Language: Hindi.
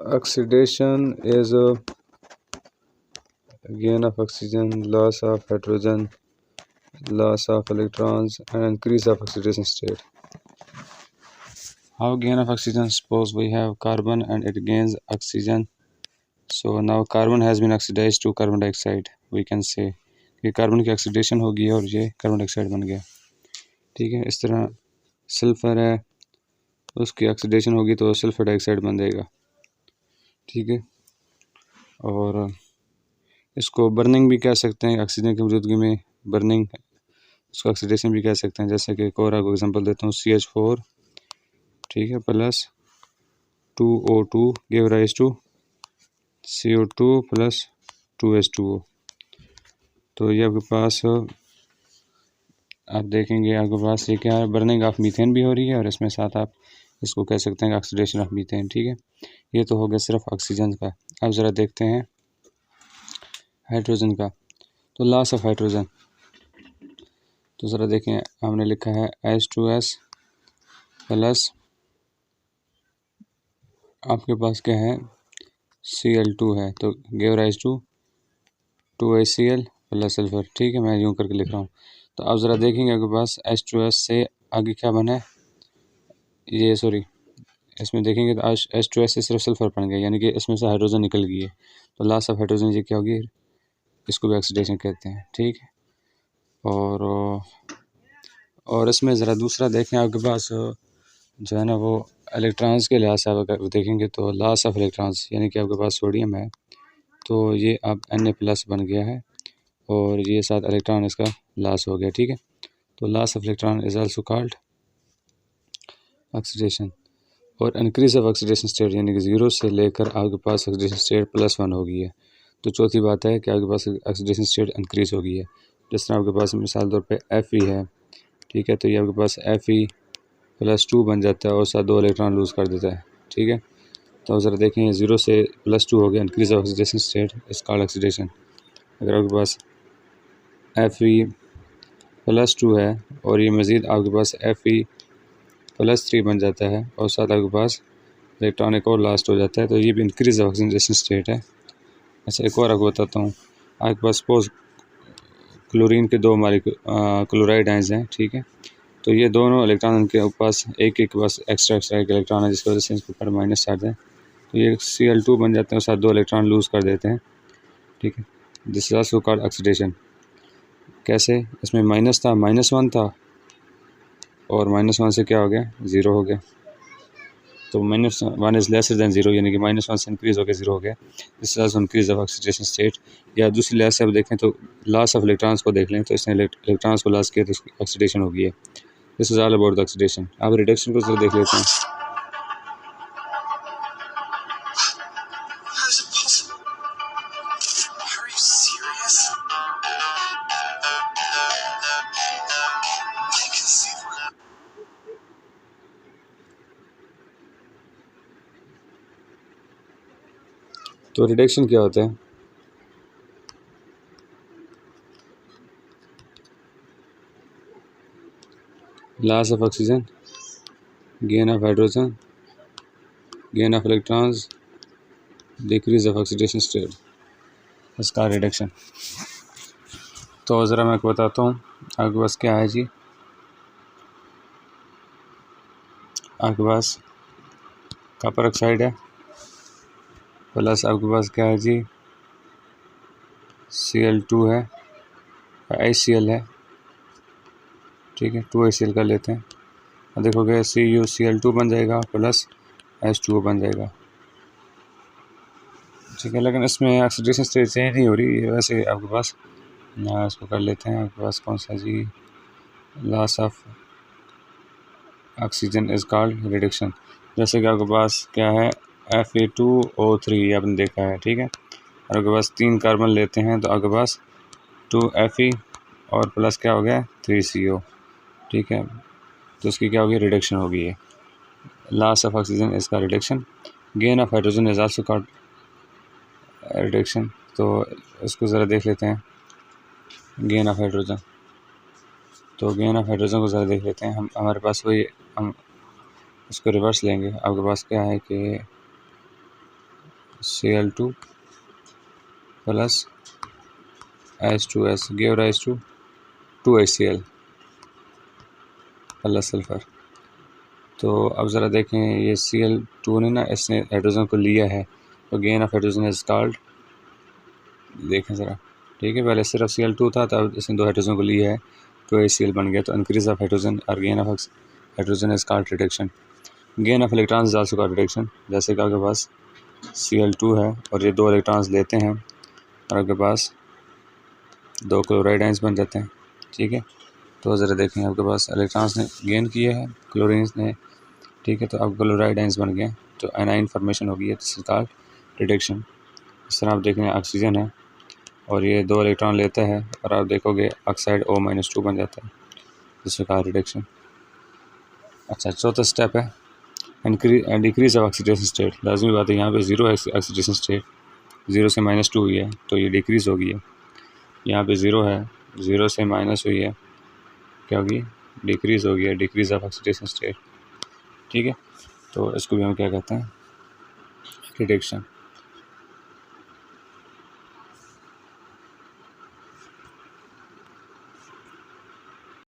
Oxidation is a gain of oxygen, loss of hydrogen, loss of electrons, and increase of oxidation state. How gain of oxygen? Suppose we have carbon and it gains oxygen. So now carbon has been oxidized to carbon dioxide. We can say कि कार्बन की ऑक्सीडेशन होगी और ये कार्बन डाइऑक्साइड बन गया। ठीक है, इस तरह सल्फर है, उसकी ऑक्सीडेशन होगी तो सल्फर डाइऑक्साइड बन जाएगा। ठीक है, और इसको बर्निंग भी कह सकते हैं, ऑक्सीजन की मौजूदगी में बर्निंग, उसको ऑक्सीडेशन भी कह सकते हैं। जैसे कि एक और आपको एग्जांपल देता हूँ, CH4, ठीक है, plus 2O2 give rise to CO2 plus 2H2O। तो ये आपके पास आप देखेंगे आपके पास ये क्या है, बर्निंग ऑफ मीथेन भी हो रही है और इसमें साथ आप इसको कह सकते हैं ऑक्सीडेशन ऑफ मीथेन। ठीक है, ये तो हो गया सिर्फ ऑक्सीजन का। अब ज़रा देखते हैं हाइड्रोजन का। तो लॉस ऑफ हाइड्रोजन, तो ज़रा देखें, हमने लिखा है H2S प्लस आपके पास क्या है, Cl2 है, तो give rise to 2HCl plus sulphur. ठीक है, मैं यूँ करके लिख रहा हूँ। तो अब ज़रा देखेंगे आपके पास H2S से आगे क्या बना है, ये सॉरी, इसमें देखेंगे तो H2S से सिर्फ सल्फर बन गया, यानी कि इसमें से हाइड्रोजन निकल गई है। तो लॉस ऑफ हाइड्रोजन ये क्या होगी, इसको भी ऑक्सीडेशन कहते हैं। ठीक है, और इसमें ज़रा दूसरा देखें आपके पास जो है ना, वो इलेक्ट्रॉन्स के लिहाज से आप देखेंगे तो लॉस ऑफ इलेक्ट्रॉन्स, यानी कि आपके पास सोडियम है तो ये अब Na+ बन गया है और ये साथ इलेक्ट्रॉन इसका लॉस हो गया। ठीक है, तो loss of electron is also called oxidation. और इंक्रीज ऑफ ऑक्सीडेशन स्टेट, यानी कि 0 से लेकर आपके पास ऑक्सीडेशन स्टेट +1 हो गई है। तो चौथी बात है कि आपके पास ऑक्सीडेशन स्टेट इंक्रीज हो गई है। जिस तरह आपके पास मिसाल तौर पे Fe है, ठीक है, तो ये आपके पास Fe+2 बन जाता है और साथ 2 इलेक्ट्रॉन लूज़ कर देता है। ठीक है, तो ज़रा देखें 0 से +2 हो गया, इंक्रीज ऑफ ऑक्सीडेशन स्टेट इस कॉल्ड ऑक्सीडेशन। अगर आपके पास Fe+2 है और ये मज़ीद आपके पास Fe+3 बन जाता है और साथ आपके पास इलेक्ट्रॉन एक और लास्ट हो जाता है, तो ये भी इंक्रीज ऑक्सीडेशन स्टेट है। अच्छा, एक और आपको बताता हूँ, आपके पास सपोज क्लोरीन के 2 क्लोराइड आयंस हैं। ठीक है, तो ये दोनों इलेक्ट्रॉन उनके पास एक एक बस एक्स्ट्रा एक इलेक्ट्रॉन है, जिसकी वजह से इसके ऊपर माइनस चार्ज है, तो ये Cl2 बन जाते हैं और साथ 2 इलेक्ट्रॉन लूज़ कर देते हैं। ठीक है, this is also called oxidation. कैसे, इसमें माइनस था, -1 था और -1 से क्या हो गया, 0 हो गया। तो -1 इज़ लेसर दैन 0, यानी कि -1 से इंक्रीज़ हो गया 0 हो गया। This is also increase of oxidation state. या दूसरी लिहाज से आप देखें तो लॉस ऑफ इलेक्ट्रॉन्स को देख लें, तो इसने इलेक्ट्रॉन्स को लॉस किया तो उसकी ऑक्सीडेशन हो गई है। This is all about the oxidation. अब रिडक्शन को जरा देख लेते हैं। तो रिडक्शन क्या होता है, loss of oxygen, gain of hydrogen, gain of electrons, decrease of oxidation state, इसका रिडक्शन। तो ज़रा मैं आपको बताता हूँ, आपके पास क्या है जी, आपके पास कॉपर ऑक्साइड है प्लस आपके पास क्या है जी, Cl2 है, HCl है। ठीक है, 2HCl कर लेते हैं, और देखोगे CuCl2 बन जाएगा प्लस H2O बन जाएगा। ठीक है, लेकिन इसमें ऑक्सीडेशन स्टेट चेंज नहीं हो रही वैसे आपके पास। इसको कर लेते हैं, आपके पास कौन सा जी, loss of oxygen is called reduction. जैसे कि आपके पास क्या है, Fe2O3 आपने देखा है। ठीक है, और आपके पास 3 कार्बन लेते हैं तो आपके पास 2Fe और प्लस क्या हो गया 3CO। ठीक है, तो उसकी क्या होगी, रिडक्शन होगी। है लॉस ऑफ ऑक्सीजन इसका reduction. Gain of hydrogen is also called reduction. तो इसको ज़रा देख लेते हैं, गेन ऑफ हाइड्रोजन। तो गेन ऑफ हाइड्रोजन को ज़रा देख लेते हैं, हमारे पास वही, हम इसको रिवर्स लेंगे। आपके पास क्या है कि Cl2 plus H2S give rise to 2HCl plus sulphur. तो अब ज़रा देखें, ये Cl2 ने ना इसने हाइड्रोजन को लिया है, तो gain of hydrogen is called, देखें ज़रा, ठीक है, पहले सिर्फ Cl2 था, तब इसने 2 हाइड्रोजन को लिया है, 2HCl बन गया। तो इंक्रीज ऑफ हाइड्रोजन और gain of hydrogen is called reduction. Gain of electron is also called reduction. जैसे कि आपके पास Cl2 है और ये 2 इलेक्ट्रॉन्स लेते हैं और आपके पास 2 क्लोराइड आयंस बन जाते हैं, ठीक है। तो ज़रा देखें, आपके पास इलेक्ट्रॉन्स ने गेन किया है, क्लोरीन ने, ठीक है, तो अब क्लोराइड आयंस बन गए, तो एनाइन फॉर्मेशन हो गई है, दिस इज कॉल्ड रिडक्शन। इस तरह आप देखें, ऑक्सीजन है और ये 2 इलेक्ट्रॉन लेता है और आप देखोगे ऑक्साइड O-2 बन जाता है, दिस इज कॉल्ड रिडक्शन। अच्छा, चौथा स्टेप है डिक्रीज ऑफ ऑक्सीडेशन स्टेट। लाजमी बात है, यहाँ पे 0 है ऑक्सीडेशन स्टेट, 0 से -2 हुई है तो ये डिक्रीज हो गई है। यहाँ पे 0 है, 0 से माइनस हुई है, क्या होगी, डिक्रीज़ हो गया, डिक्रीज़ ऑफ ऑक्सीडेशन स्टेट, ठीक है। तो इसको भी हम क्या कहते हैं, रिडक्शन।